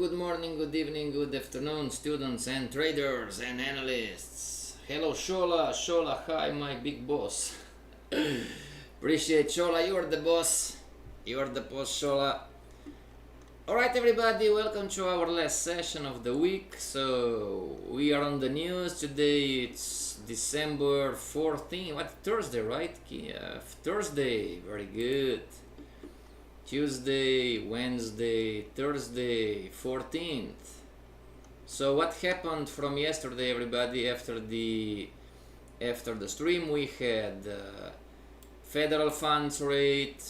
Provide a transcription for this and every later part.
good morning, good evening, good afternoon, students and traders and analysts. Hello, Shola. Shola, hi, my big boss. Appreciate Shola, you're the boss. You're the boss, Shola. Alright, everybody, welcome to our last session of the week. So, we are on the news. Today it's December 14th. What? Thursday, right? Thursday. Very good. Tuesday, Wednesday, Thursday, 14th. So what happened from yesterday, everybody? After the stream, we had federal funds rate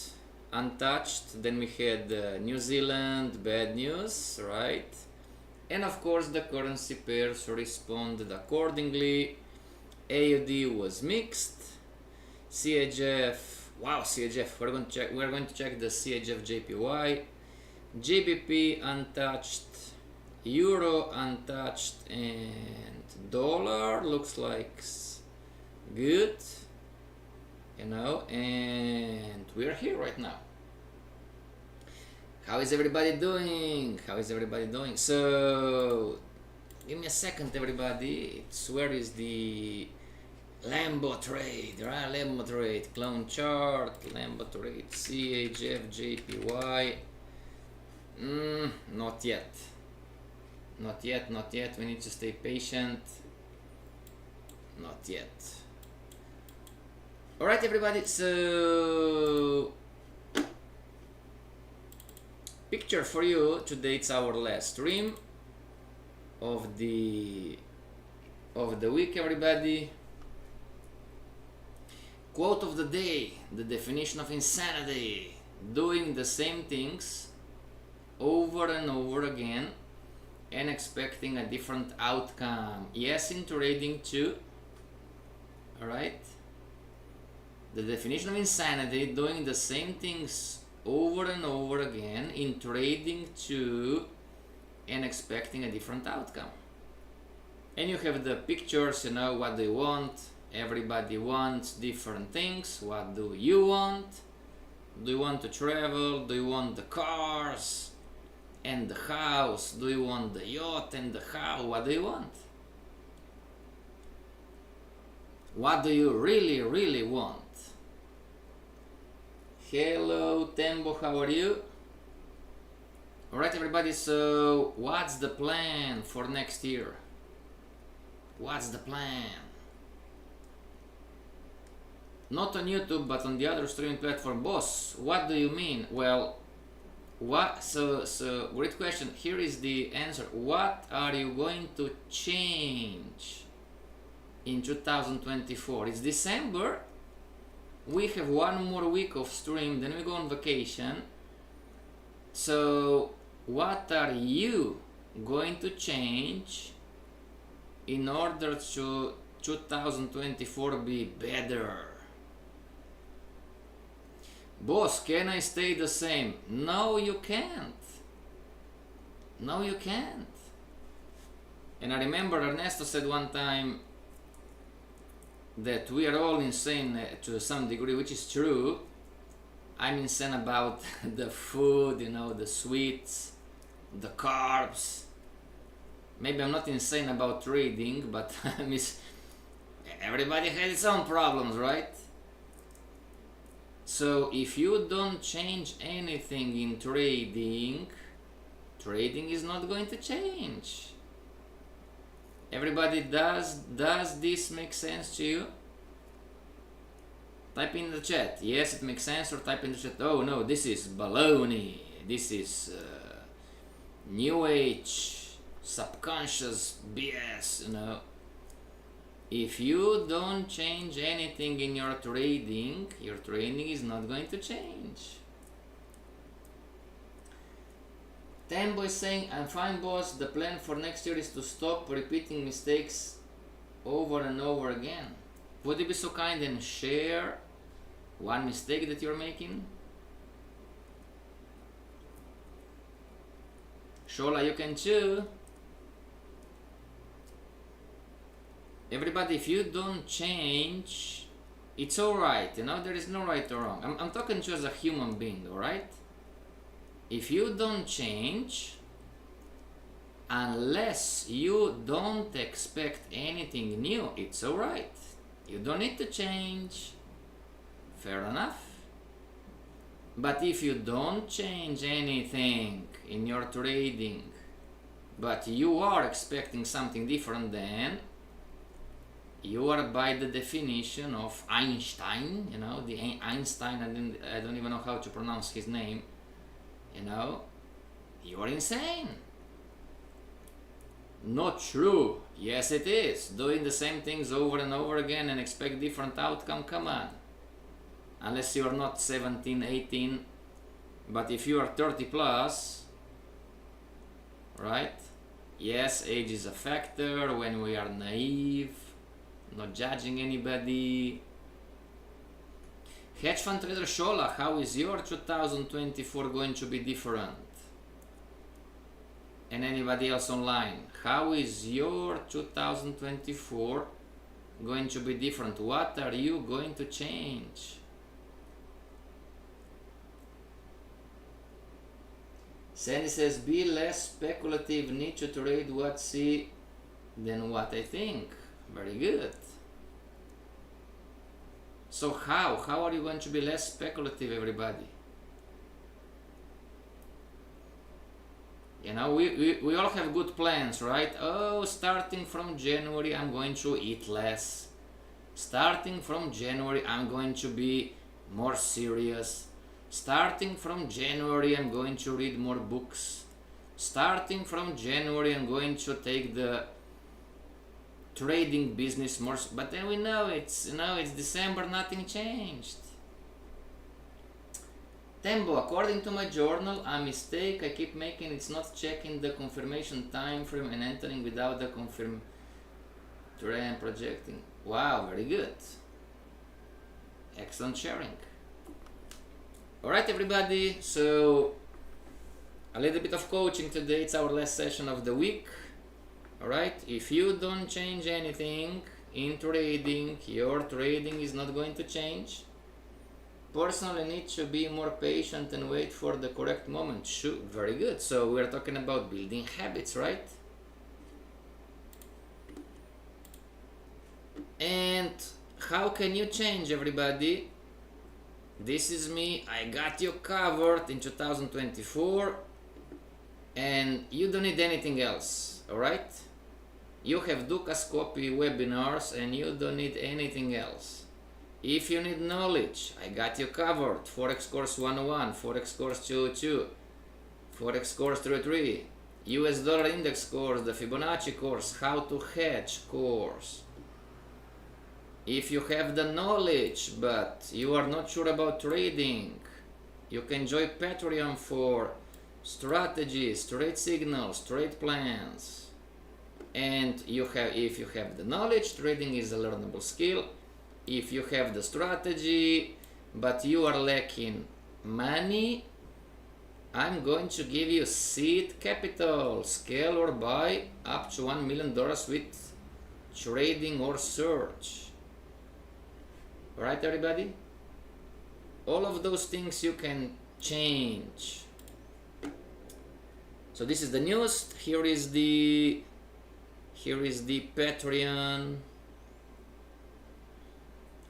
untouched. Then we had New Zealand, bad news, right? And of course, the currency pairs responded accordingly. AUD was mixed. CHF. Wow, CHF. We're going to check the CHF JPY. GBP untouched, Euro untouched, and dollar looks like good, and we're here right now. How is everybody doing? So, give me a second, everybody. Where is the Lambo trade, right? Lambo trade, clone chart, Lambo trade, CHF, JPY. Not yet. We need to stay patient. Not yet. Alright, everybody, so picture for you. Today it's our last stream of the week, everybody. Quote of the day, the definition of insanity: doing the same things over and over again and expecting a different outcome. Yes, in trading too. Alright? The definition of insanity: doing the same things over and over again in trading too and expecting a different outcome. And you have the pictures, what do you want? Everybody wants different things. What do you want? Do you want to travel? Do you want the cars and the house? Do you want the yacht and the house? What do you want? What do you really want? Hello, Tembo, how are you? Alright, everybody, so what's the plan for next year? What's the plan? Not on YouTube, but on the other streaming platform. Boss, what do you mean? Well, what? So great question. Here is the answer. What are you going to change in 2024? It's December. We have one more week of stream, then we go on vacation. So, what are you going to change in order to 2024 be better? Boss, can I stay the same? No, you can't. No, you can't. And I remember Ernesto said one time that we are all insane to some degree, which is true. I'm insane about the food, the sweets, the carbs. Maybe I'm not insane about trading, but everybody has its own problems, right? So if you don't change anything in trading, trading is not going to change. Everybody, does this make sense to you? Type in the chat, yes it makes sense, or type in the chat, oh no, this is baloney, this is new age, subconscious BS, If you don't change anything in your trading is not going to change. Tembo is saying, I'm fine, boss. The plan for next year is to stop repeating mistakes over and over again. Would you be so kind and share one mistake that you're making? Shola, you can too. Everybody, if you don't change, it's alright, there is no right or wrong. I'm talking to you as a human being, alright? If you don't change, unless you don't expect anything new, it's alright. You don't need to change. Fair enough. But if you don't change anything in your trading, but you are expecting something different, then you are, by the definition of Einstein, the Einstein, I don't even know how to pronounce his name, you are insane. Not true. Yes, it is. Doing the same things over and over again and expect different outcome, come on. Unless you are not 17, 18, but if you are 30 plus, right? Yes, age is a factor when we are naive, not judging anybody. Hedge fund trader Shola, how is your 2024 going to be different? And anybody else online, how is your 2024 going to be different? What are you going to change? Sandy says, be less speculative, need to trade what see than what I think. Very good. So how are you going to be less speculative, everybody? We all have good plans, right? Oh, starting from January I'm going to eat less. Starting from January I'm going to be more serious. Starting from January I'm going to read more books. Starting from January I'm going to take the trading business more, but then we know it's December, nothing changed. Tembo, according to my journal, a mistake I keep making is not checking the confirmation time frame and entering without the confirm trade and projecting. Wow, very good. Excellent sharing. Alright everybody, so a little bit of coaching today. It's our last session of the week. Alright, if you don't change anything in trading, your trading is not going to change. Personally need to be more patient and wait for the correct moment. Sure, very good. So we're talking about building habits, right? And how can you change, everybody? This is me. I got you covered in 2024 and you don't need anything else, alright? You have Dukascopy webinars and you don't need anything else. If you need knowledge, I got you covered. Forex course 101, Forex course 202, Forex course 33, US dollar index course, the Fibonacci course, how to hedge course. If you have the knowledge but you are not sure about trading, you can join Patreon for strategies, trade signals, trade plans. And if you have the knowledge, trading is a learnable skill. If you have the strategy but you are lacking money, I'm going to give you seed capital, scale or buy up to $1 million with trading or search. Alright everybody? All of those things you can change. So this is the news. Here is the Patreon.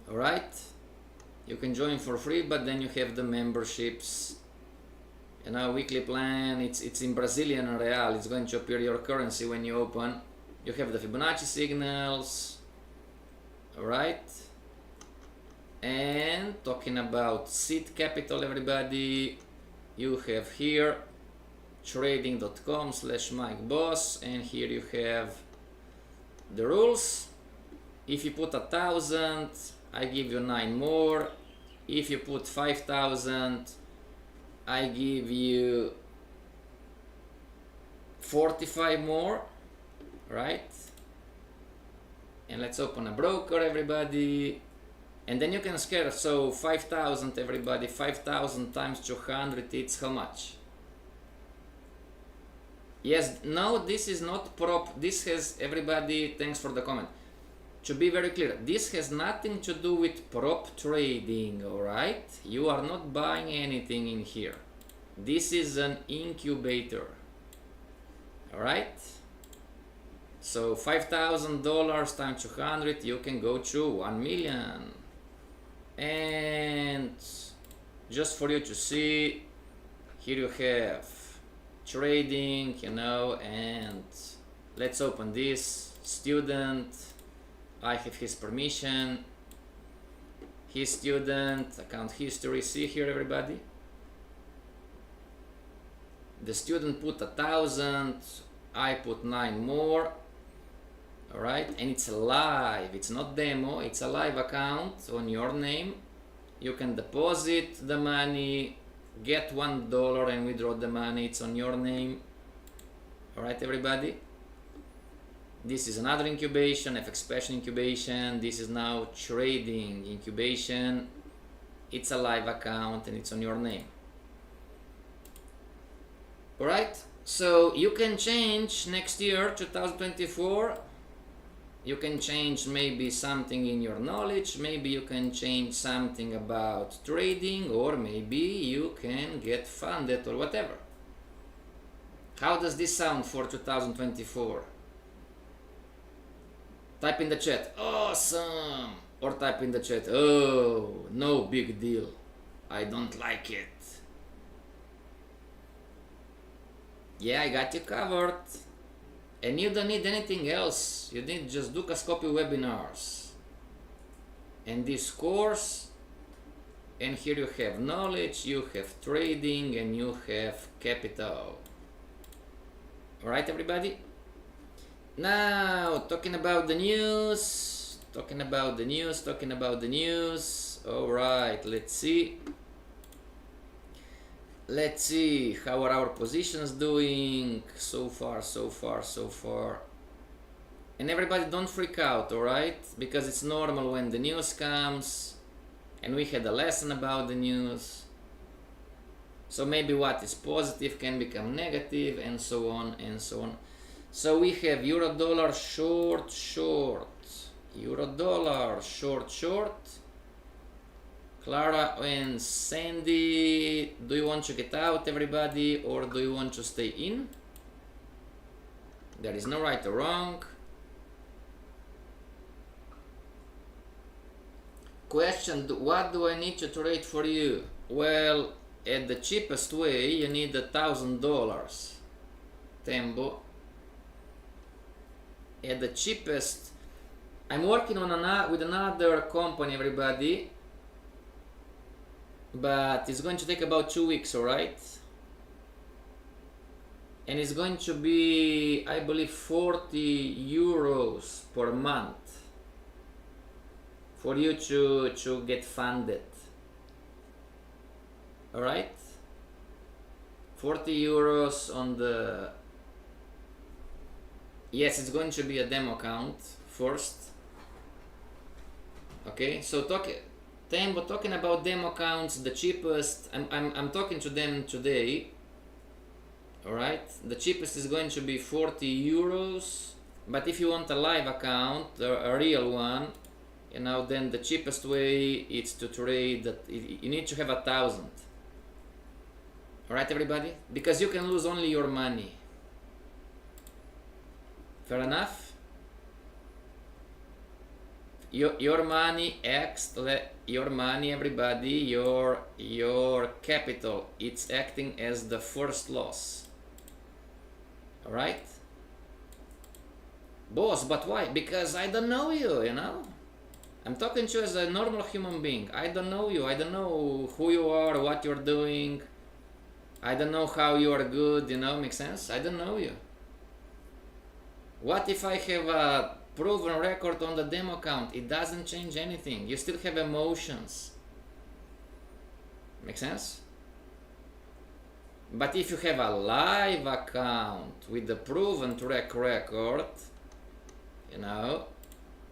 Alright? You can join for free, but then you have the memberships. Weekly plan, it's in Brazilian real. It's going to appear your currency when you open. You have the Fibonacci signals. Alright? And talking about seed capital, everybody, you have here trading.com/MikeBoss, and here you have the rules. If you put 1,000, I give you 9 more. If you put 5,000, I give you 45 more, right? And let's open a broker, everybody. And then you can scale. So 5,000, everybody, 5,000 times 200, it's how much? Yes, no, this is not prop. This has, everybody, thanks for the comment. To be very clear, this has nothing to do with prop trading, alright? You are not buying anything in here. This is an incubator, All right. So $5,000 times 200, you can go to 1 million. And just for you to see, here you have trading, you know, and let's open this. Student, I have his permission. His student, account history, see here everybody. The student put 1,000, I put 9 more. All right, and it's live, it's not demo, it's a live account on your name. You can deposit the money, get $1 and withdraw the money, it's on your name. All right, everybody. This is another incubation, FX Passion incubation. This is now trading incubation. It's a live account and it's on your name. All right, so you can change next year, 2024. You can change maybe something in your knowledge, maybe you can change something about trading, or maybe you can get funded or whatever. How does this sound for 2024? Type in the chat, awesome! Or type in the chat, oh, no big deal, I don't like it. Yeah, I got you covered. And you don't need anything else. You need just Dukascopy webinars. And this course. And here you have knowledge, you have trading, and you have capital. Alright, everybody? Now, talking about the news. Alright, let's see. Let's see how are our positions doing so far. And everybody don't freak out, alright? Because it's normal when the news comes and we had a lesson about the news. So maybe what is positive can become negative and so on and so on. So we have euro dollar short. Euro dollar short. Clara and Sandy, do you want to get out, everybody, or do you want to stay in? There is no right or wrong. Question, what do I need to trade for you? Well, at the cheapest way, you need $1,000. Tembo. At the cheapest, I'm working on with another company, everybody. But it's going to take about 2 weeks, alright? And it's going to be, I believe, 40 euros per month for you to get funded. Alright? 40 euros on the... Yes, it's going to be a demo account first. Okay, so talking about demo accounts, the cheapest, I'm talking to them today. Alright, the cheapest is going to be 40 euros, but if you want a live account, a real one, you know, then the cheapest way is to trade that you need to have 1,000. Alright, everybody, because you can lose only your money. Fair enough? Your money acts, your money, everybody, your capital, it's acting as the first loss. Alright? Boss, but why? Because I don't know you, you know? I'm talking to you as a normal human being. I don't know you. I don't know who you are, what you're doing. I don't know how you are good, you know, makes sense? I don't know you. What if I have a proven record on the demo account? It doesn't change anything. You still have emotions. Make sense? But if you have a live account with the proven track record, you know,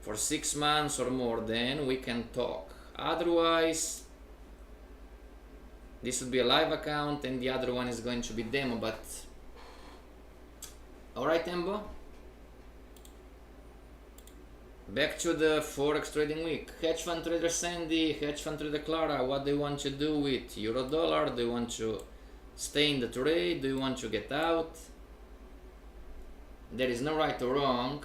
for 6 months or more, then we can talk. Otherwise, this would be a live account and the other one is going to be demo, but... Alright, Embo? Back to the Forex trading week. Hedge fund trader Sandy, hedge fund trader Clara, what do you want to do with euro dollar? Do you want to stay in the trade? Do you want to get out? There is no right or wrong.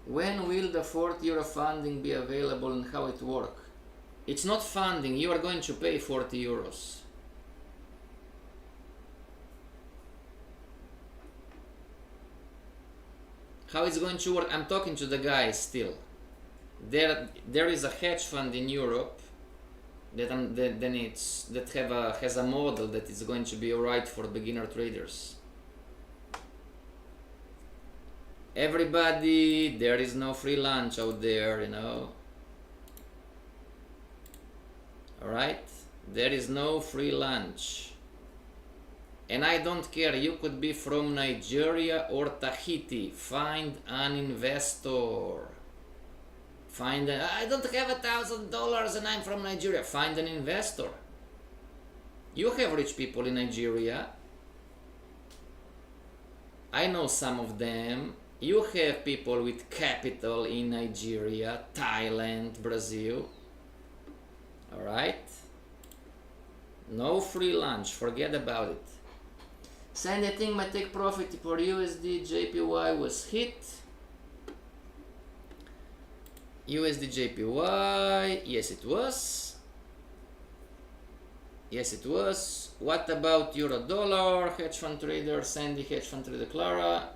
When will the 40 euro funding be available and how it works? It's not funding, you are going to pay 40 euros. How it's going to work? I'm talking to the guys still. There is a hedge fund in Europe that has a model that is going to be alright for beginner traders. Everybody, there is no free lunch out there, you know. Alright? There is no free lunch. And I don't care, you could be from Nigeria or Tahiti. Find an investor. I don't have $1,000 and I'm from Nigeria. Find an investor. You have rich people in Nigeria. I know some of them. You have people with capital in Nigeria, Thailand, Brazil. Alright? No free lunch, forget about it. Sandy, I think my take profit for USD JPY was hit. USD JPY, yes it was. Yes it was. What about Euro Dollar, hedge fund trader Sandy, hedge fund trader Clara?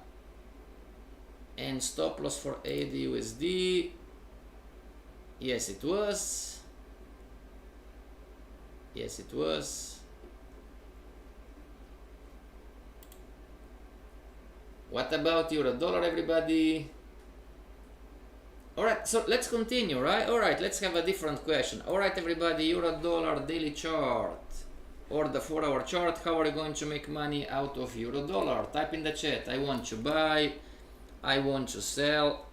And stop loss for AUD USD. Yes it was. Yes it was. What about Euro Dollar, everybody? Alright, so let's continue, right? Alright, let's have a different question. Alright everybody, Euro Dollar daily chart or the 4-hour chart. How are you going to make money out of Euro Dollar? Type in the chat. I want to buy, I want to sell.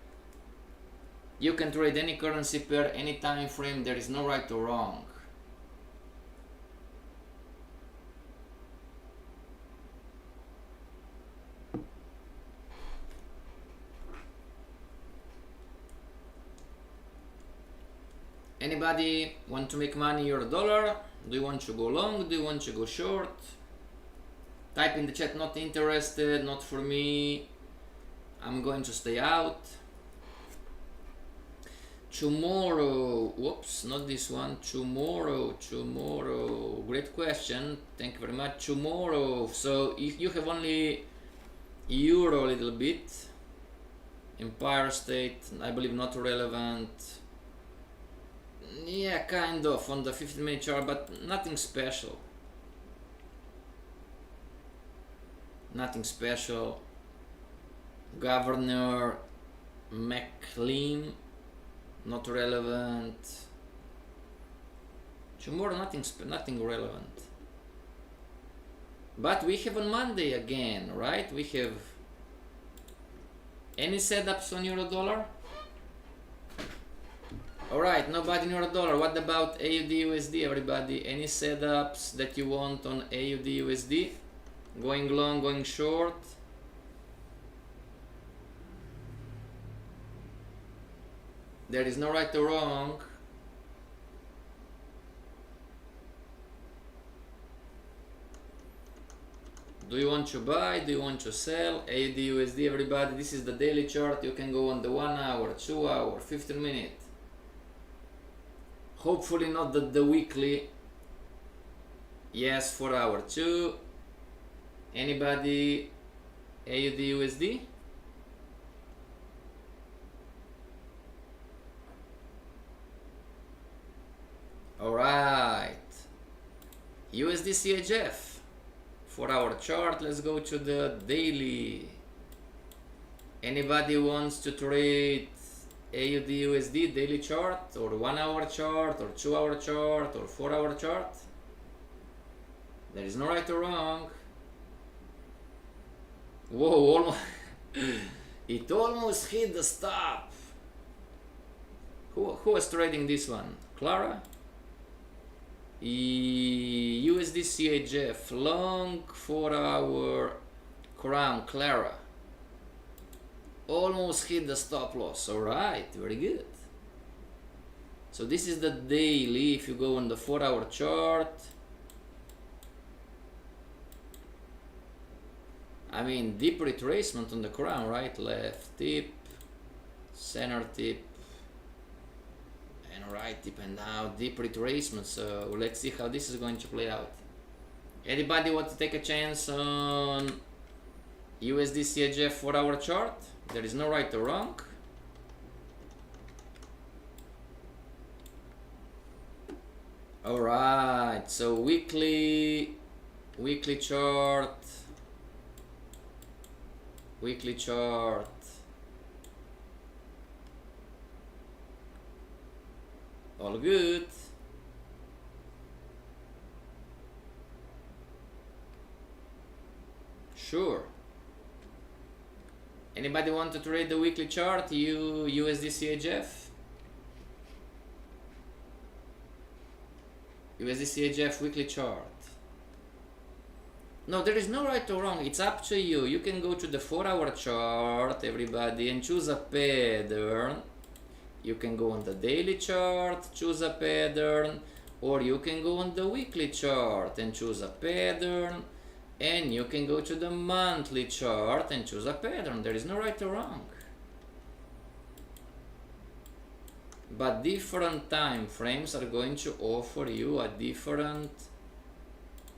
You can trade any currency pair, any time frame. There is no right or wrong. Anybody want to make money Euro Dollar? Do you want to go long? Do you want to go short? Type in the chat, not interested, not for me. I'm going to stay out. Tomorrow, whoops, not this one. Tomorrow, great question. Thank you very much. Tomorrow, so if you have only Euro a little bit, Empire State, I believe not relevant. Yeah, kind of on the 15-minute chart, but nothing special. Nothing special. Governor McLean, not relevant. Tomorrow, nothing relevant. But we have on Monday again, right? We have any setups on Euro Dollar? Alright, nobody in Euro Dollar. What about AUD USD, everybody? Any setups that you want on AUD USD? Going long, going short? There is no right or wrong. Do you want to buy? Do you want to sell? AUD USD, everybody. This is the daily chart. You can go on the 1 hour, 2 hour, 15 minute. Hopefully not the weekly. Yes, 4 hour too. Anybody? AUD USD? Alright. USD CHF. 4 hour chart. Let's go to the daily. Anybody wants to trade AUD USD daily chart or 1 hour chart or 2 hour chart or 4 hour chart? There is no right or wrong. Whoa, almost it almost hit the stop. Who was trading this one? Clara? USD CHF long 4 hour crown, Clara. Almost hit the stop loss. Alright, very good. So this is the daily. If you go on the 4 hour chart, I mean, deep retracement on the crown, right? Left tip, center tip, and right tip, and now deep retracement. So let's see how this is going to play out. Anybody want to take a chance on USD CHF 4-hour chart? There is no right or wrong. All right, so weekly chart. Weekly chart. All good. Sure. Anybody want to trade the weekly chart? USD CHF? USD CHF weekly chart. No, there is no right or wrong. It's up to you. You can go to the 4-hour chart, everybody, and choose a pattern. You can go on the daily chart, choose a pattern, or you can go on the weekly chart and choose a pattern, and you can go to the monthly chart and choose a pattern. There is no right or wrong. But different time frames are going to offer you a different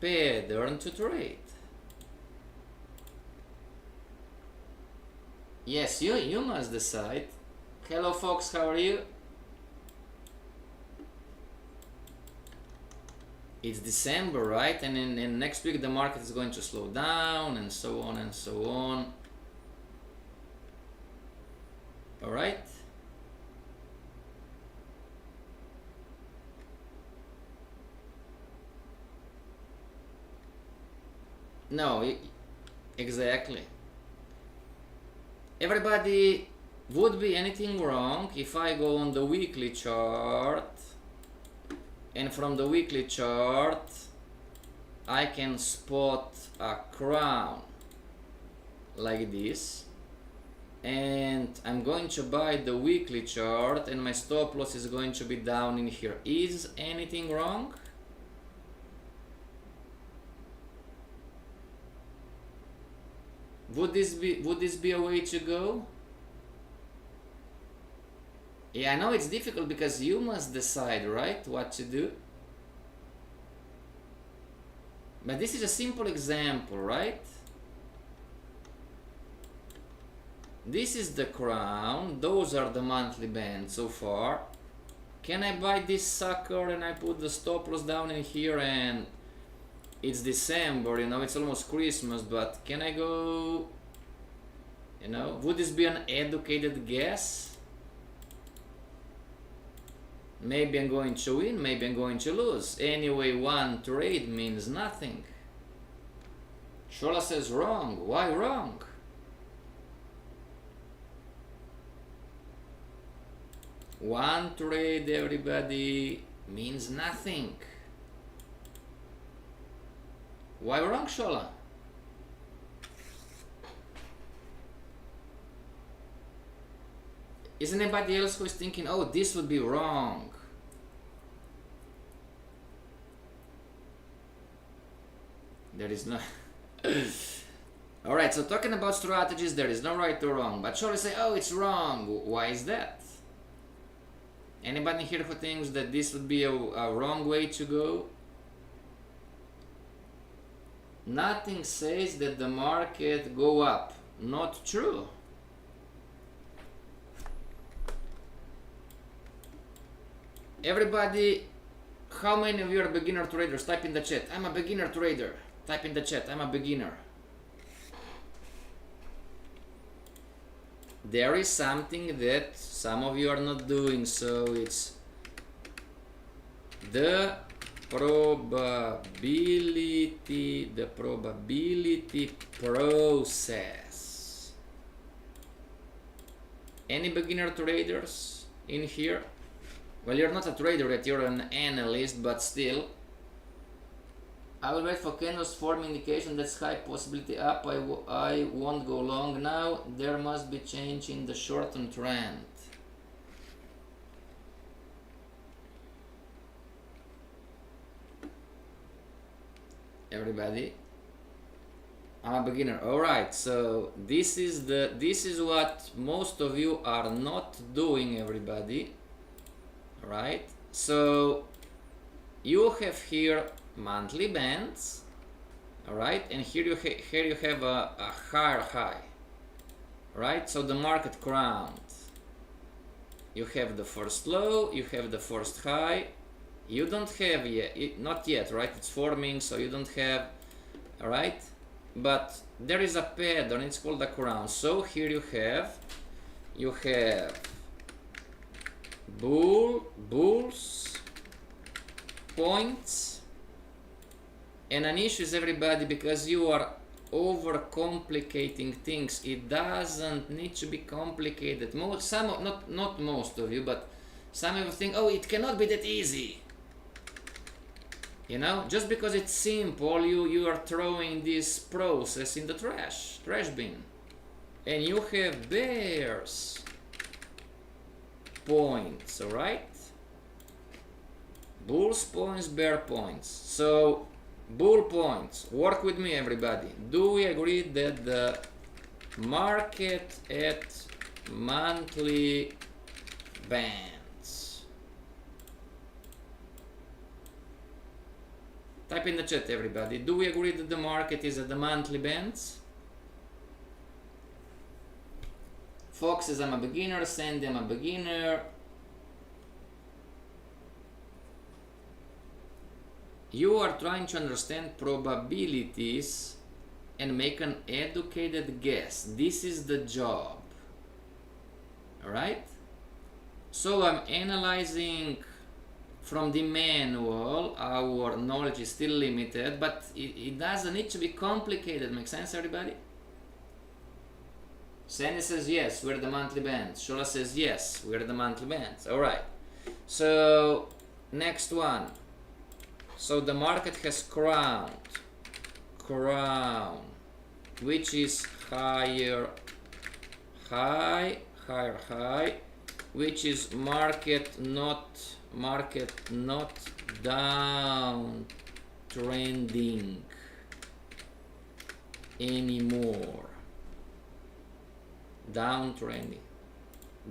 pattern to trade. Yes, you must decide. Hello folks, how are you? It's December, right? And in next week the market is going to slow down and so on and so on. All right? No, exactly. Everybody, would be anything wrong if I go on the weekly chart and from the weekly chart I can spot a crown like this, and I'm going to buy the weekly chart and my stop loss is going to be down in here. Is anything wrong? Would this be a way to go? Yeah, I know it's difficult because you must decide, right, what to do. But this is a simple example, right? This is the crown, those are the monthly bands so far. Can I buy this sucker and I put the stop loss down in here, and it's December, you know, it's almost Christmas, but can I go, you know, would this be an educated guess? Maybe I'm going to win, maybe I'm going to lose. Anyway, one trade means nothing. Shola says wrong. Why wrong? One trade, everybody, means nothing. Why wrong, Shola? Is anybody else who is thinking, oh, this would be wrong? There is no... Alright, so talking about strategies, there is no right or wrong. But Shola say, oh, it's wrong. Why is that? Anybody here who thinks that this would be a wrong way to go? Nothing says that the market go up. Not true. Everybody, how many of you are beginner traders? Type in the chat. I'm a beginner trader. Type in the chat. I'm a beginner. There is something that some of you are not doing, so it's the probability process. Any beginner traders in here? Well, you're not a trader yet, you're an analyst, but still. I will wait for candles form indication that's high possibility up. I won't go long now. There must be change in the short-term trend. Everybody. I'm a beginner. All right. So this is what most of you are not doing, everybody. All right. So you have here monthly bands. All right, and here you have a higher high. Right. So the market crowned. You have the first low. You have the first high. You don't have yet, not yet, right? It's forming, so you don't have. All right. But there is a pattern, it's called a crown. So here you have bulls, points, and an issue is, everybody, because you are overcomplicating things. It doesn't need to be complicated. Not most of you, but some of you think, oh, it cannot be that easy. You know, just because it's simple, you are throwing this process in the trash bin. And you have bears, points, alright? Bulls points, bear points. So, bull points, work with me, everybody. Do we agree that the market at monthly band? Type in the chat, everybody. Do we agree that the market is at the monthly bands? Fox says I'm a beginner. Sandy, I'm a beginner. You are trying to understand probabilities and make an educated guess. This is the job. Alright? So I'm analyzing from the manual. Our knowledge is still limited, but it doesn't need to be complicated. Make sense, everybody? Sandy says yes, we're the monthly bands. Shola says yes, we're the monthly bands. Alright. So, next one. So the market has crown, which is higher high, which is market not down trending anymore. Downtrending.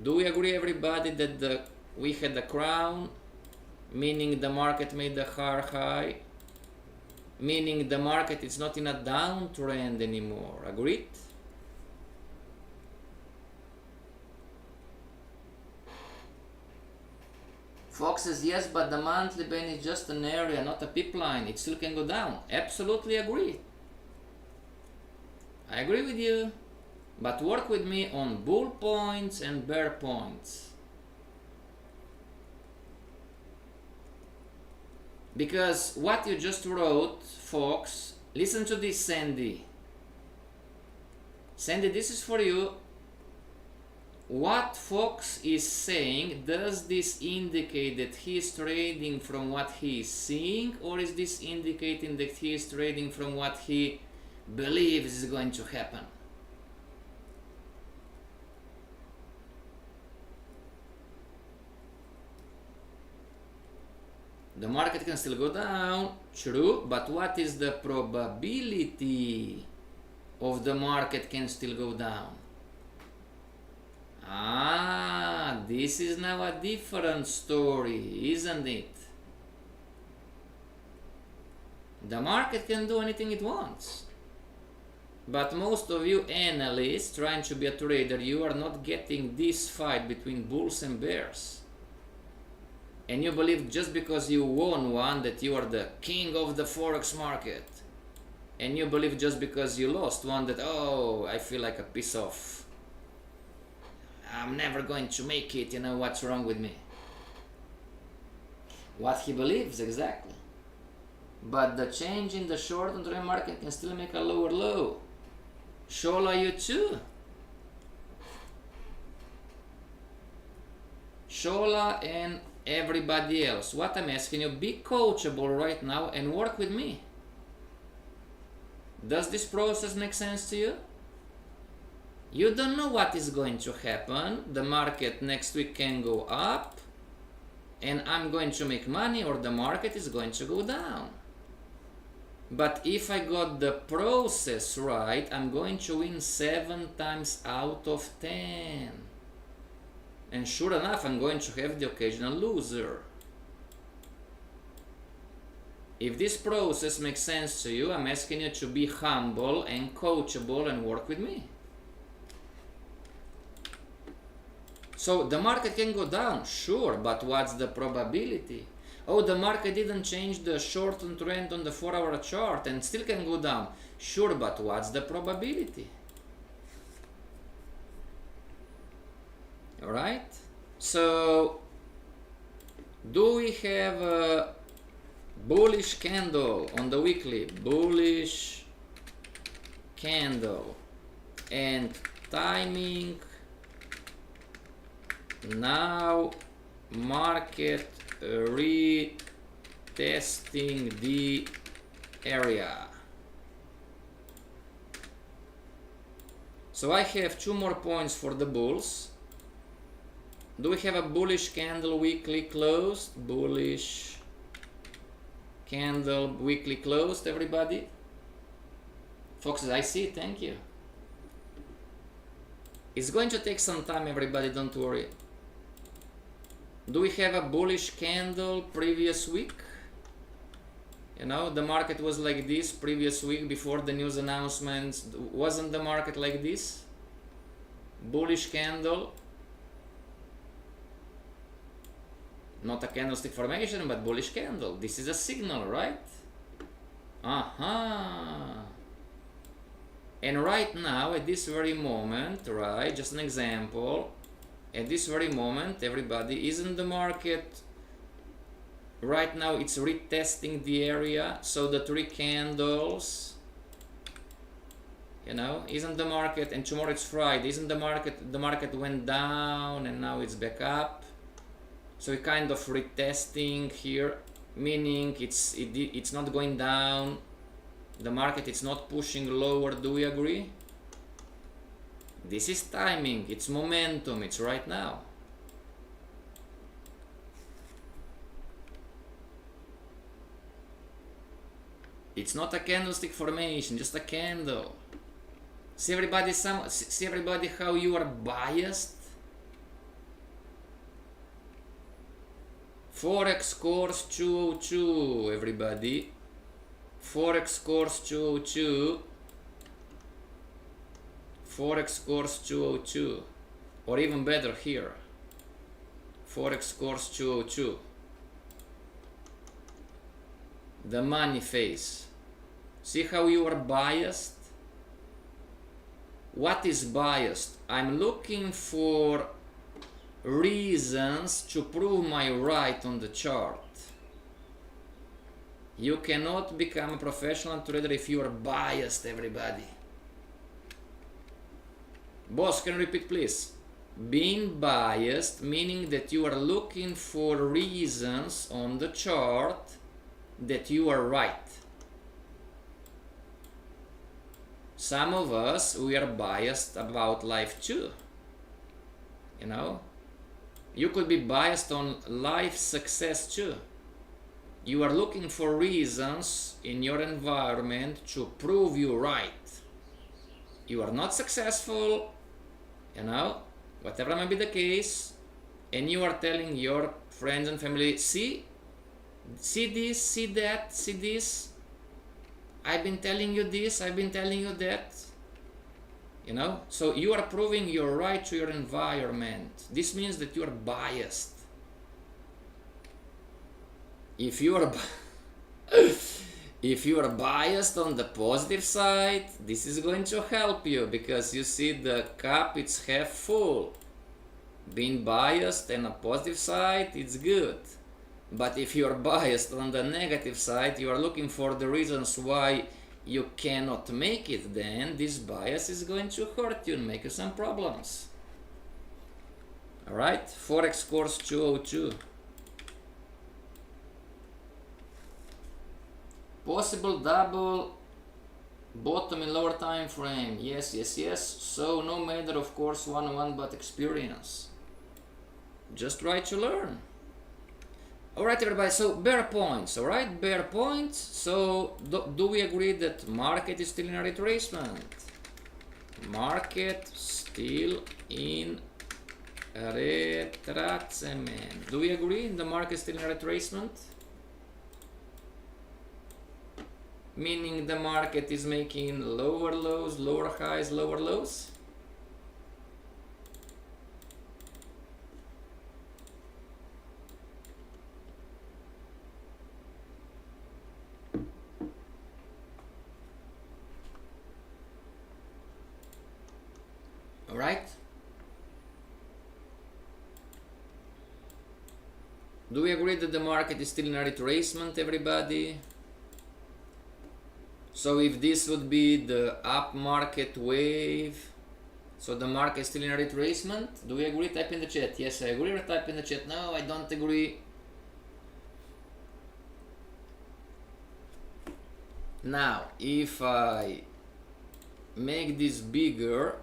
Do we agree, everybody, that we had the crown, meaning the market made the higher high, meaning the market is not in a downtrend anymore? Agreed? Fox says yes, but the monthly band is just an area, not a pip line. It still can go down. Absolutely agree. I agree with you. But work with me on bull points and bear points. Because what you just wrote, Fox, listen to this, Sandy. Sandy, this is for you. What Fox is saying, does this indicate that he is trading from what he is seeing, or is this indicating that he is trading from what he believes is going to happen? The market can still go down, true, but what is the probability of the market can still go down? Ah, this is now a different story, isn't it? The market can do anything it wants. But most of you analysts trying to be a trader, you are not getting this fight between bulls and bears. And you believe just because you won one that you are the king of the Forex market. And you believe just because you lost one that, oh, I feel like a piece of, I'm never going to make it, you know, what's wrong with me? What he believes, exactly. But the change in the short and trend market can still make a lower low. Shola, you too. Shola and everybody else. What I'm asking you, be coachable right now and work with me. Does this process make sense to you? You don't know what is going to happen. The market next week can go up and I'm going to make money, or the market is going to go down. But if I got the process right, I'm going to win 7 times out of 10. And sure enough, I'm going to have the occasional loser. If this process makes sense to you, I'm asking you to be humble and coachable and work with me. So the market can go down, sure, but what's the probability? Oh, the market didn't change the short-term trend on the 4-hour chart and still can go down. Sure, but what's the probability? Alright? So, do we have a bullish candle on the weekly? Bullish candle. And timing. Now, market retesting the area. So I have 2 more points for the bulls. Do we have a bullish candle weekly closed? Bullish candle weekly closed, everybody? Foxes, I see, thank you. It's going to take some time, everybody, don't worry. Do we have a bullish candle previous week? You know, the market was like this previous week before the news announcements. Wasn't the market like this? Bullish candle. Not a candlestick formation, but bullish candle. This is a signal, right? And right now, at this very moment, right, just an example, at this very moment, everybody, isn't the market, right now it's retesting the area, so the 3 candles, you know, isn't the market, and tomorrow it's Friday, isn't the market went down and now it's back up, so we're kind of retesting here, meaning it's not going down, the market is not pushing lower, do we agree? This is timing, it's momentum, it's right now. It's not a candlestick formation, just a candle. See everybody how you are biased? Forex course 202, everybody. Forex course 202. Forex course 202, or even better here, Forex course 202, the money phase. See how you are biased? What is biased? I'm looking for reasons to prove my right on the chart. You cannot become a professional trader if you are biased, everybody. Boss, can you repeat please? Being biased, meaning that you are looking for reasons on the chart that you are right. Some of us, we are biased about life too. You know? You could be biased on life success too. You are looking for reasons in your environment to prove you right. You are not successful, you know, whatever may be the case, and you are telling your friends and family, see this, see that, see this, I've been telling you this, I've been telling you that, you know, so you are proving you're right to your environment. This means that you are biased. If you are if you are biased on the positive side, this is going to help you, because you see the cup, it's half full. Being biased on a positive side, it's good. But if you are biased on the negative side, you are looking for the reasons why you cannot make it, then this bias is going to hurt you and make you some problems. Alright, Forex course 202. Possible double bottom in lower time frame. Yes, yes, yes. So no matter of course 1-on-1 but experience. Just try to learn. Alright everybody, so bear points, alright, bear points. So do we agree that market is still in a retracement? Market still in a retracement. Do we agree the market is still in a retracement? Meaning the market is making lower lows, lower highs, lower lows? Alright? Do we agree that the market is still in a retracement, everybody? So if this would be the up market wave, so the market is still in a retracement, do we agree? Type in the chat. Yes, I agree, or type in the chat. No, I don't agree. Now, if I make this bigger,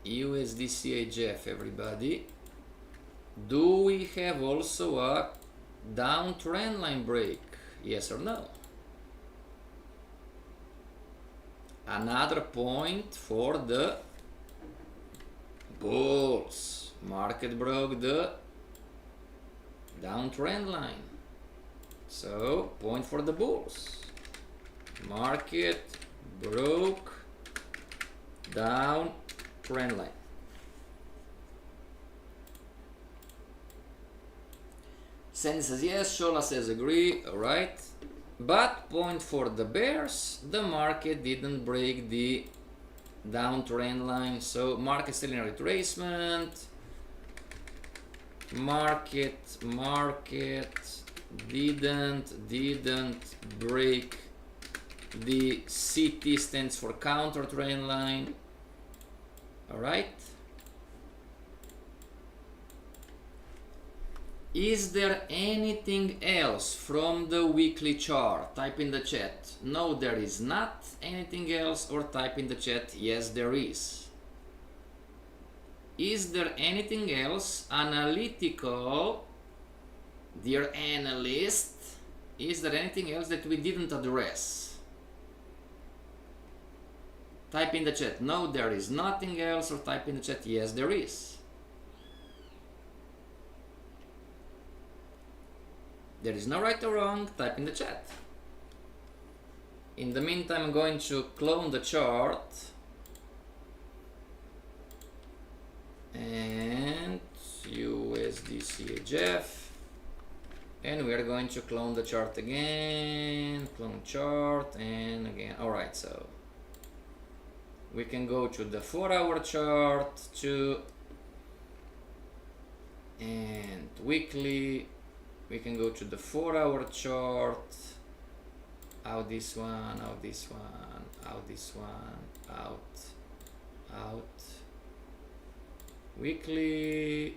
USD CHF, everybody, do we have also a downtrend line break? Yes or no? Another point for the bulls. Market broke the downtrend line. So, point for the bulls. Market broke down trend line. Sandy says yes, Shola says agree, alright. But point for the bears, the market didn't break the downtrend line, so market still in a retracement. Market didn't break the CT, stands for counter trend line. All right. Is there anything else from the weekly chart? Type in the chat. No, there is not anything else, or type in the chat. Yes, there is. Is there anything else analytical, dear analyst? Is there anything else that we didn't address? Type in the chat. No, there is nothing else, or type in the chat. Yes, there is. There is no right or wrong. Type in the chat. In the meantime, I'm going to clone the chart. And USD CHF. And we are going to clone the chart again. Clone chart and again. Alright, so we can go to the 4-hour chart too. And weekly. We can go to the 4-hour chart. Out this one, out this one, out this one, out. Weekly,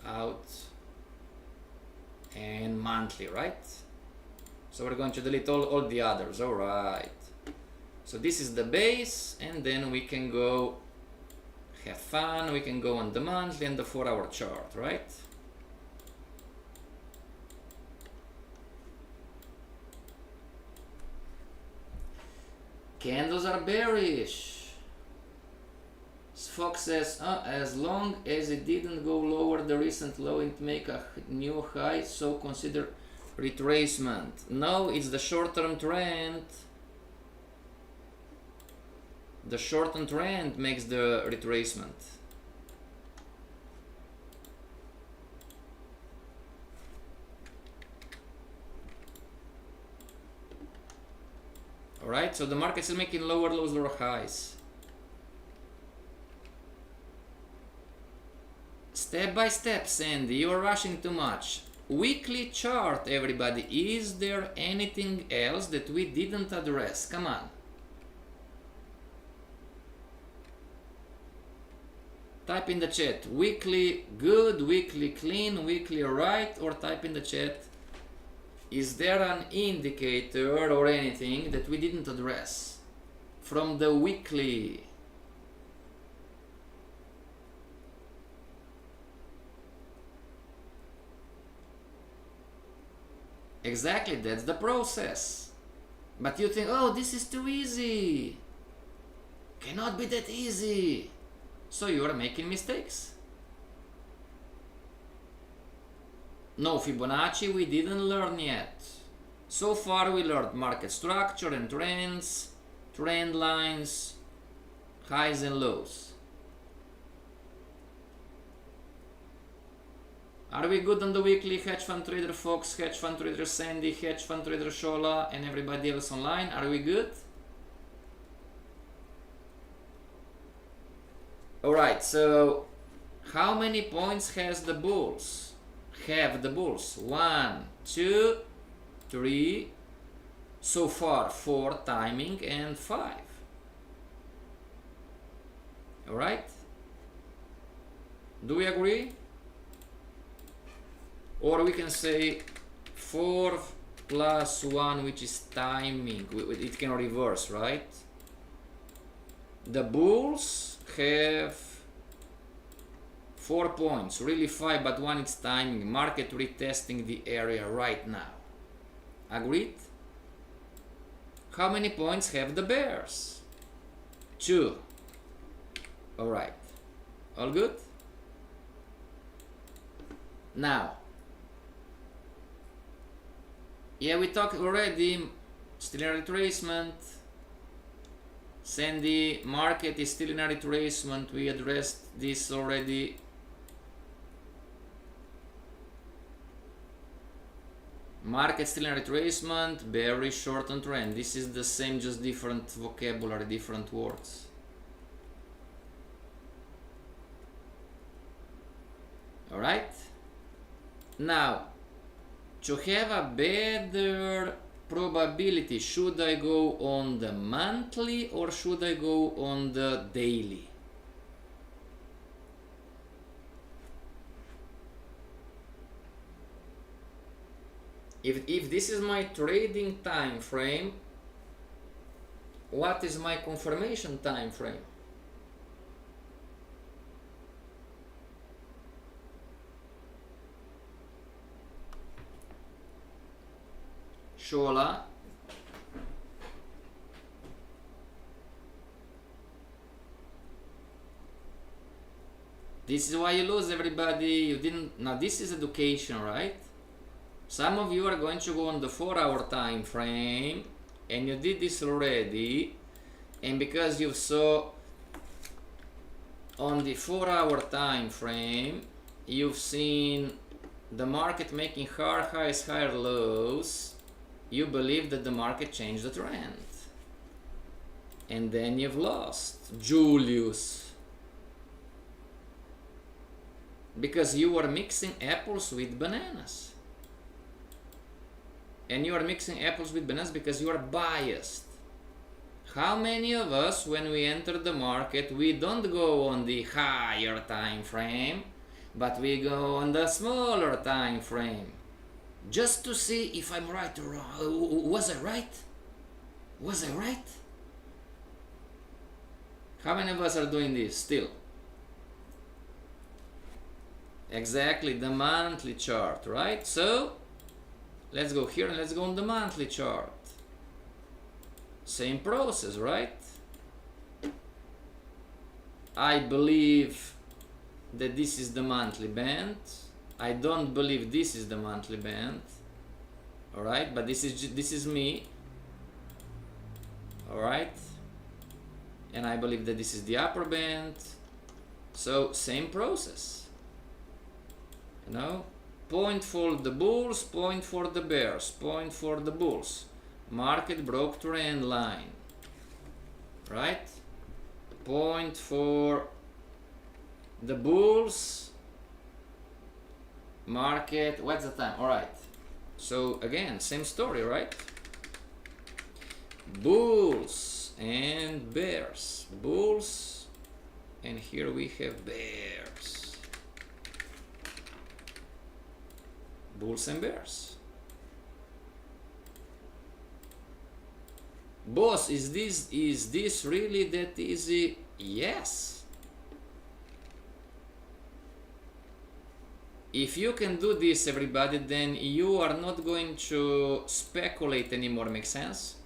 out, and monthly, right? So we're going to delete all the others, all right. So this is the base, and then we can go have fun. We can go on the monthly and the 4-hour chart, right? Candles are bearish. Fox says, as long as it didn't go lower the recent low, it make a new high, so consider retracement. No, it's the short-term trend. The short-term trend makes the retracement. Alright, so the market is making lower lows, lower highs. Step by step, Sandy, you're rushing too much. Weekly chart, everybody. Is there anything else that we didn't address? Come on. Type in the chat. Weekly good, weekly clean, weekly right, or type in the chat. Is there an indicator or anything that we didn't address from the weekly? Exactly, that's the process. But you think, oh, this is too easy. Cannot be that easy. So you are making mistakes. No Fibonacci we didn't learn yet. So far we learned market structure and trends, trend lines, highs and lows. Are we good on the weekly? Hedge fund trader Fox, hedge fund trader Sandy, hedge fund trader Shola, and everybody else online? Are we good? Alright, so how many points has the bulls? Have the bulls? 1, 2, 3, so far 4 timing and 5. Alright? Do we agree? Or we can say 4 plus 1, which is timing. It can reverse, right? The bulls have 4 points, really 5, but 1 is timing. Market retesting the area right now. Agreed? How many points have the bears? 2. Alright. All good? Now, yeah, we talked already, still in retracement. Sandy, market is still in a retracement. We addressed this already. Market still in retracement, bearish short on trend. This is the same, just different vocabulary, different words. Alright? Now, to have a better probability, should I go on the monthly or should I go on the daily? If this is my trading time frame, what is my confirmation time frame? Shola. This is why you lose, everybody. You didn't. Now this is education, right? Some of you are going to go on the 4-hour time frame, and you did this already, and because you saw on the 4-hour time frame, you've seen the market making higher highs, higher lows. You believe that the market changed the trend, and then you've lost, Julius, because you were mixing apples with bananas. And you are mixing apples with bananas because you are biased. How many of us, when we enter the market, we don't go on the higher time frame, but we go on the smaller time frame, just to see if I'm right or wrong. Was I right? Was I right? How many of us are doing this still? Exactly, the monthly chart, right? So let's go here and let's go on the monthly chart. Same process, right? I believe that this is the monthly band. I don't believe this is the monthly band. All right, but this is me. All right, and I believe that this is the upper band. So same process. You know, point for the bulls, point for the bears, point for the bulls. Market broke trend line, right? Point for the bulls. Market, what's the time? All right. So again, same story, right? Bulls and bears. Bulls, and here we have bears. Bulls and bears. Boss, is this really that easy? Yes. If you can do this, everybody, then you are not going to speculate anymore. Make sense?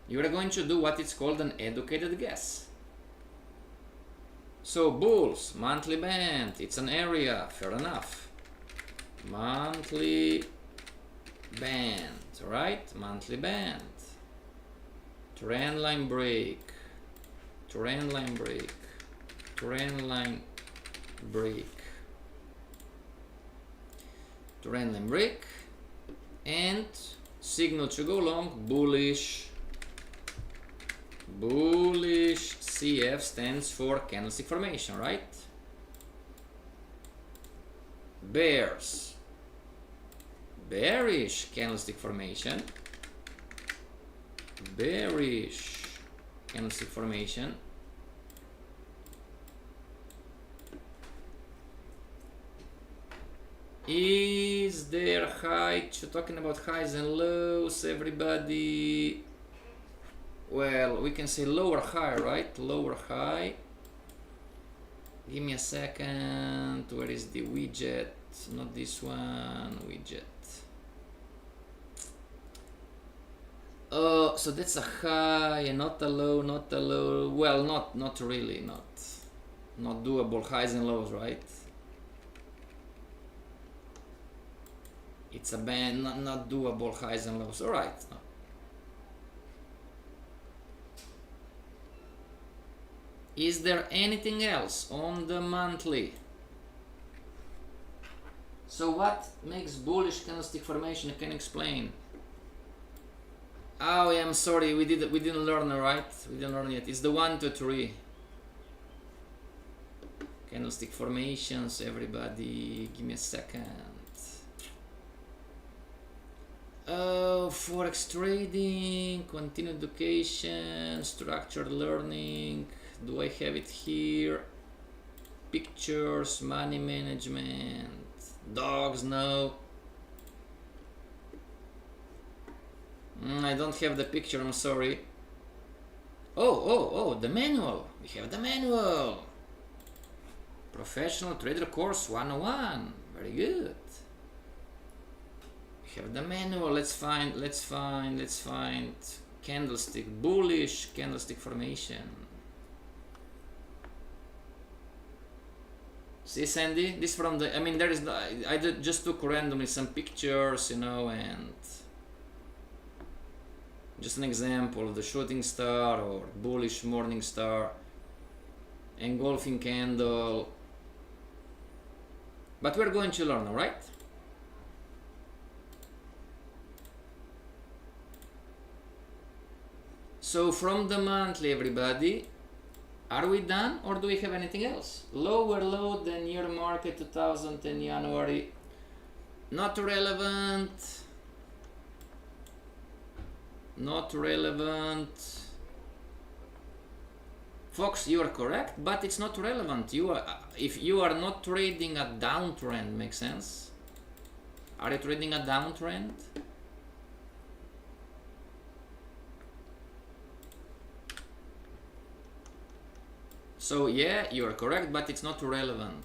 You are going to do what is called an educated guess. So bulls, monthly band, it's an area, fair enough. Monthly band, right? Monthly band. Trend line break. Trend line break. Trend line break. Trend line break. And signal to go long, bullish. Bullish CF stands for candlestick formation, right? Bears. Bearish candlestick formation. Bearish candlestick formation. Is there height? You're talking about highs and lows, everybody. Well, we can say lower high, right? Lower high. Give me a second. Where is the widget? Not this one. Widget. Oh, so that's a high and not a low, not a low. Well, not really, not doable highs and lows, right? It's a band, not doable highs and lows. All right. No. Is there anything else on the monthly? So what makes bullish candlestick formation? I can explain. Oh, yeah, I'm sorry, we didn't learn, right? We didn't learn yet. It's the 1, 2, 3 candlestick formations. Everybody, give me a second. Oh, Forex trading, continued education, structured learning. Do I have it here? Pictures, money management, dogs, no. I don't have the picture, I'm sorry. Oh, the manual. We have the manual. Professional Trader Course 101. Very good. We have the manual. Let's find candlestick, bullish candlestick formation. See, Sandy, this from the, I mean, there is no, I just took randomly some pictures, you know, and just an example of the shooting star or bullish morning star, engulfing candle. But we're going to learn, all right? So from the monthly, everybody, are we done or do we have anything else? Lower low than year market 2010 January. Not relevant. Not relevant. Fox, you are correct, but it's not relevant. You are, if you are not trading a downtrend, makes sense? Are you trading a downtrend? So yeah, you are correct, but it's not relevant.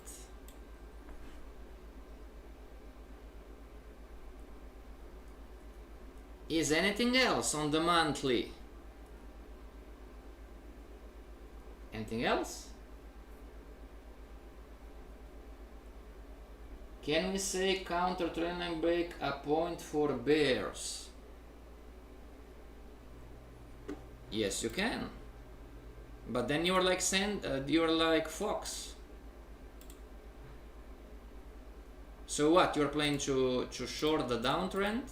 Is anything else on the monthly? Anything else? Can we say counter trend line break a point for bears? Yes, you can. But then you're like you're like Fox. So what? You're planning to short the downtrend?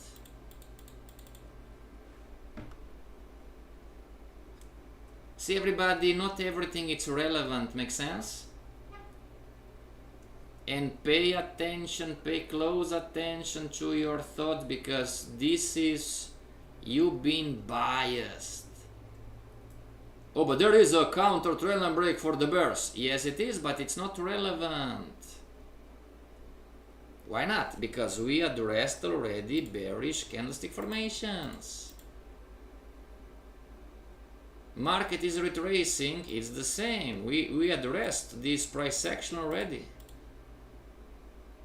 See, everybody, not everything is relevant, makes sense? And pay attention, pay close attention to your thought, because this is you being biased. Oh, but there is a counter trend line break for the bears. Yes, it is, but it's not relevant. Why not? Because we addressed already bearish candlestick formations. Market is retracing, it's the same. We addressed this price action already.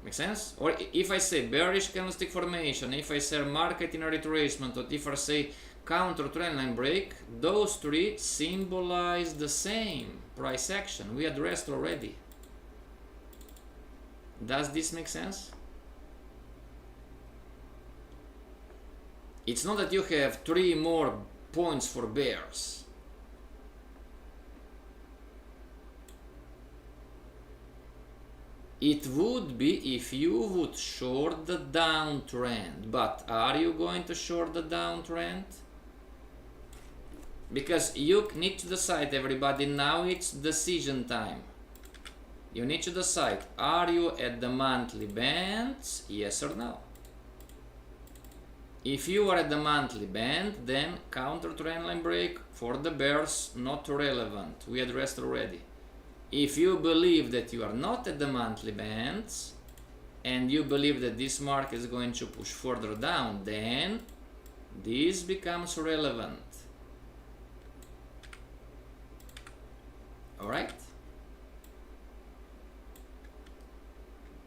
Make sense? Or if I say bearish candlestick formation, if I say market in a retracement, or if I say counter trendline break, those three symbolize the same price action we addressed already. Does this make sense? It's not that you have 3 more points for bears. It would be if you would short the downtrend, but are you going to short the downtrend? Because you need to decide, everybody, now it's decision time. You need to decide, are you at the monthly bands, yes or no? If you are at the monthly band, then counter trendline break for the bears, not relevant, we addressed already. If you believe that you are not at the monthly bands, and you believe that this market is going to push further down, then this becomes relevant. Alright?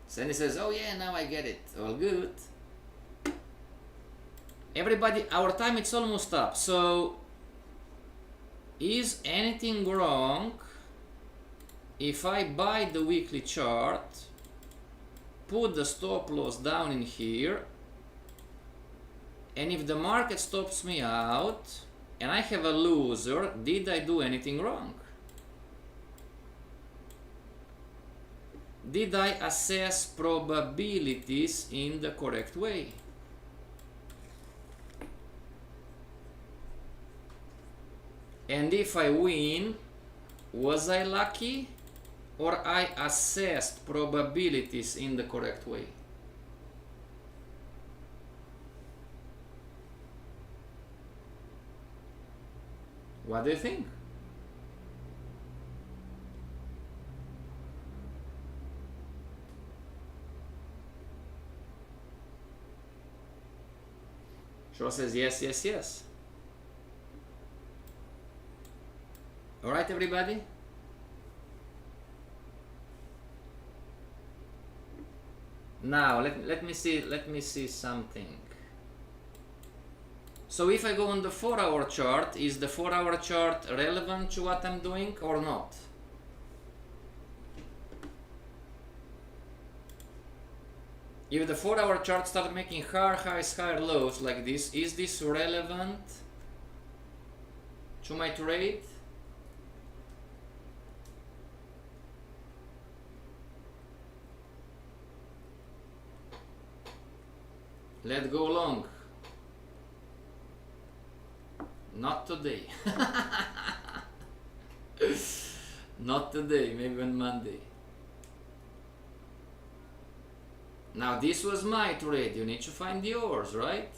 Sandy says, oh yeah, now I get it. All good. Everybody, our time is almost up. So, is anything wrong if I buy the weekly chart, put the stop loss down in here, and if the market stops me out and I have a loser, did I do anything wrong? Did I assess probabilities in the correct way? And if I win, was I lucky, or I assessed probabilities in the correct way? What do you think? Shaw says yes, yes, yes. All right, everybody? Now, let me see something. So if I go on the 4-hour chart, is the 4-hour chart relevant to what I'm doing or not? If the 4-hour chart starts making higher highs, higher lows like this, is this relevant to my trade? Let's go long. Not today. Not today, maybe on Monday. Now this was my trade, you need to find yours, right?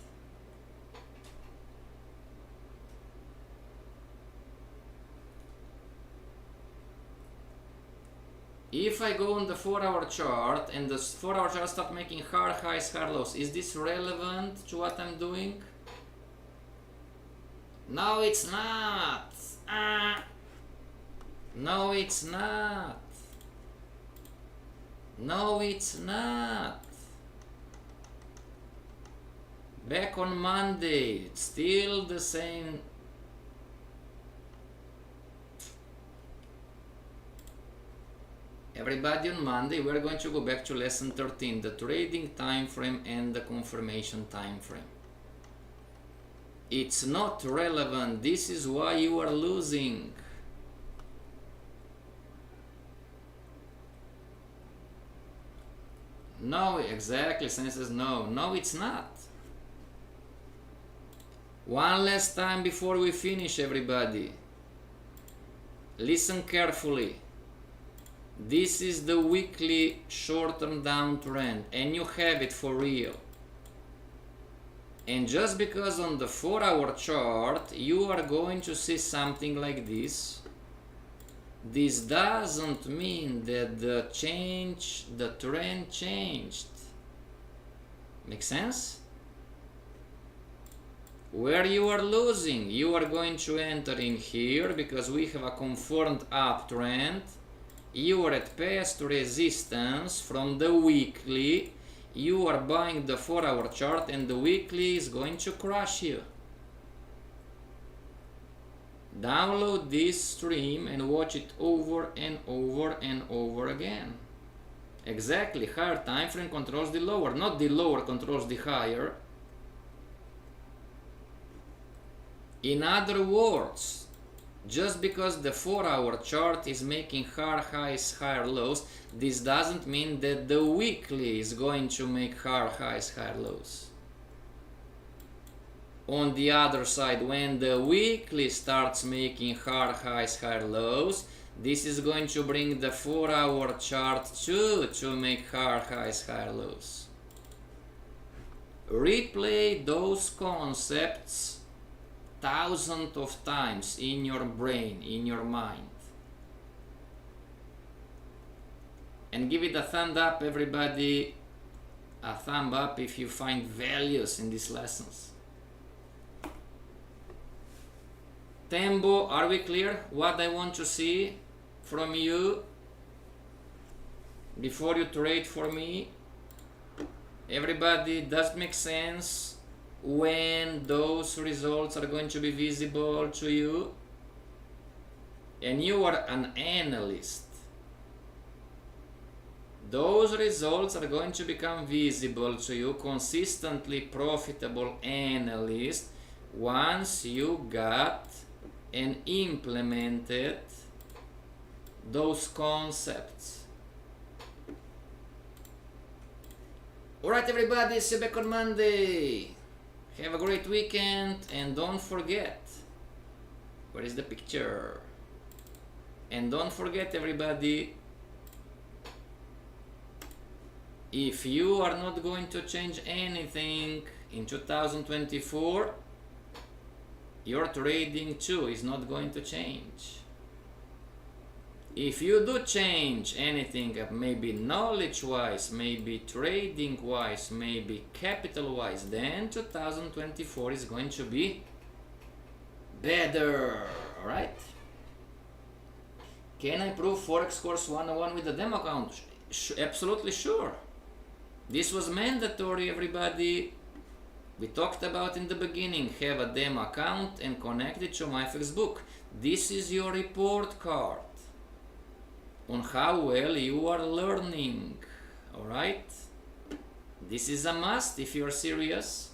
If I go on the 4-hour chart and the 4-hour chart start making higher highs, higher lows, is this relevant to what I'm doing? No, it's not. No, it's not. No, it's not. Back on Monday, it's still the same. Everybody, on Monday we're going to go back to lesson 13, the trading time frame and the confirmation time frame. It's not relevant. This is why you are losing. No, exactly. Sunny says no. No, it's not. One last time before we finish, everybody. Listen carefully. This is the weekly short-term downtrend, and you have it for real. And just because on the 4-hour chart you are going to see something like this, this doesn't mean that the trend changed. Make sense? Where you are losing, you are going to enter in here because we have a confirmed uptrend. you are at past resistance from the weekly. You are buying the 4-hour chart and the weekly is going to crush you. Download this stream and watch it over and over and over again. Exactly, higher time frame controls the lower, not the lower controls the higher. In other words, just because the 4-hour chart is making higher highs, higher lows, this doesn't mean that the weekly is going to make higher highs, higher lows. On the other side, when the weekly starts making higher highs, higher lows, this is going to bring the 4-hour chart too to make higher highs, higher lows. Replay those concepts thousands of times in your brain, in your mind. And give it a thumb up, everybody. A thumb up if you find values in these lessons. Tembo, are we clear? What I want to see from you before you trade for me? Everybody, does it make sense when those results are going to be visible to you? And you are an analyst. Those results are going to become visible to you, consistently profitable analyst, once you got and implemented those concepts. Alright everybody, see you back on Monday. Have a great weekend and don't forget, where is the picture? And don't forget everybody, if you are not going to change anything in 2024, your trading too is not going to change. If you do change anything, maybe knowledge-wise, maybe trading-wise, maybe capital-wise, then 2024 is going to be better, alright? Can I prove Forex course 101 with a demo account? Absolutely sure. This was mandatory, everybody. We talked about in the beginning, have a demo account and connect it to MyFX book. This is your report card on how well you are learning, alright? This is a must if you are serious.